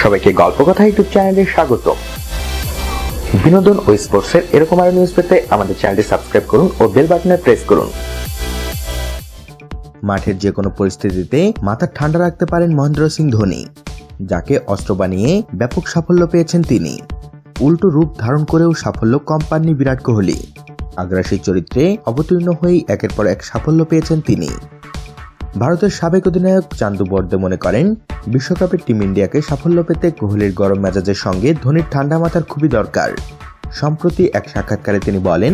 সবাইকে গল্প কথা ইউটিউব চ্যানেলে স্বাগত। বিনোদন ও স্পোর্টসের এরকম আরো নিউজ পেতে আমাদের চ্যানেলটি সাবস্ক্রাইব করুন ও বেল বাটনে প্রেস করুন। মাঠের যে কোনো পরিস্থিতিতে মাথা ঠান্ডা রাখতে পারেন মহেন্দ্র সিং ধোনি, যাকে অস্ত্র বানিয়ে ব্যাপক সাফল্য পেয়েছেন তিনি। উল্টো রূপ ধারণ করেও সাফল্য কম পাননি বিরাট কোহলি। আগ্রাসী চরিত্রে অবতীর্ণ হয়েই একের পর এক সাফল্য পেয়েছেন তিনি। ভারতের সাবেক অধিনায়ক চান্দু বর্দে মনে করেন, বিশ্বকাপে টিম ইন্ডিয়াকে সাফল্য পেতে কোহলির গরম মেজাজের সঙ্গে ধোনির ঠান্ডা মাথার খুবই দরকার। সম্প্রতি এক সাক্ষাৎকারে তিনি বলেন,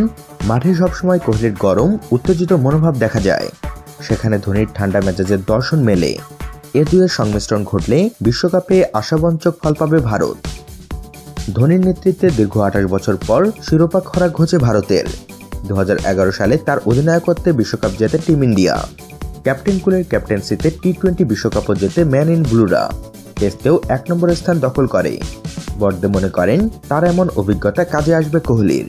মাঠে সবসময় কোহলির গরম উত্তেজিত মনোভাব দেখা যায়, সেখানে ধোনির ঠান্ডা মেজাজের দর্শন মেলে। এ দুয়ের সংমিশ্রণ ঘটলে বিশ্বকাপে আশাবঞ্চক ফল পাবে ভারত। ধোনির নেতৃত্বে দীর্ঘ 28 বছর পর শিরোপা খরা ঘোচে ভারতের। 2011 সালে তার অধিনায়কত্বে বিশ্বকাপ জেতে টিম ইন্ডিয়া। ক্যাপ্টেন কুলের ক্যাপ্টেন্সিতে টি-20 বিশ্বকাপও জেতে ম্যান ইন ব্লুরা। টেস্টেও 1 নম্বর স্থান দখল করে। বর্দে মনে করেন, তার এমন অভিজ্ঞতা কাজে আসবে কোহলির।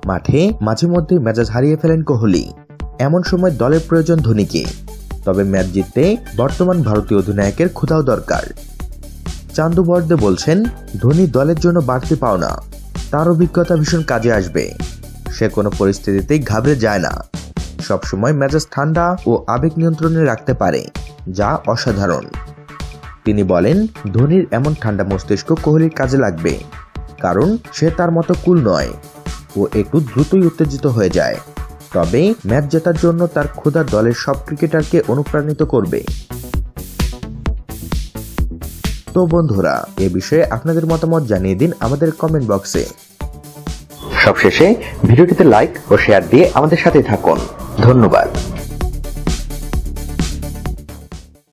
মাঠে মাঝে মধ্যে মেজাজ হারিয়ে ফেলেন কোহলি, এমন সময় দলের প্রয়োজন ধোনিকে। তবে ম্যাচ জিততে বর্তমান ভারতীয় অধিনায়কের ক্ষুধাও দরকার। চান্দু বর্দে বলছেন, ধোনি দলের জন্য বাড়তি পাওনা, তার অভিজ্ঞতা ভীষণ কাজে আসবে। সে কোনো পরিস্থিতিতেই ঘাবড়ে যায় না, সবসময় মেজাজ ঠান্ডা ও আবেগ নিয়ন্ত্রণে রাখতে পারে, যা অসাধারণ। তিনি বলেন, ধোনির এমন ঠান্ডা মস্তিষ্ক কোহলির কাজে লাগবে, কারণ সে তার মতো কুল নয়। ও একটু দ্রুতই উত্তেজিত হয়ে যায়, তবে ম্যাচ জেতার জন্য তার ক্ষুধা দলের সব ক্রিকেটারকে অনুপ্রাণিত করবে। তো বন্ধুরা, এ বিষয়ে আপনাদের মতামত জানিয়ে দিন আমাদের কমেন্ট বক্সে। সবশেষে ভিডিওটিতে লাইক ও শেয়ার দিয়ে আমাদের সাথে থাকুন। ধন্যবাদ।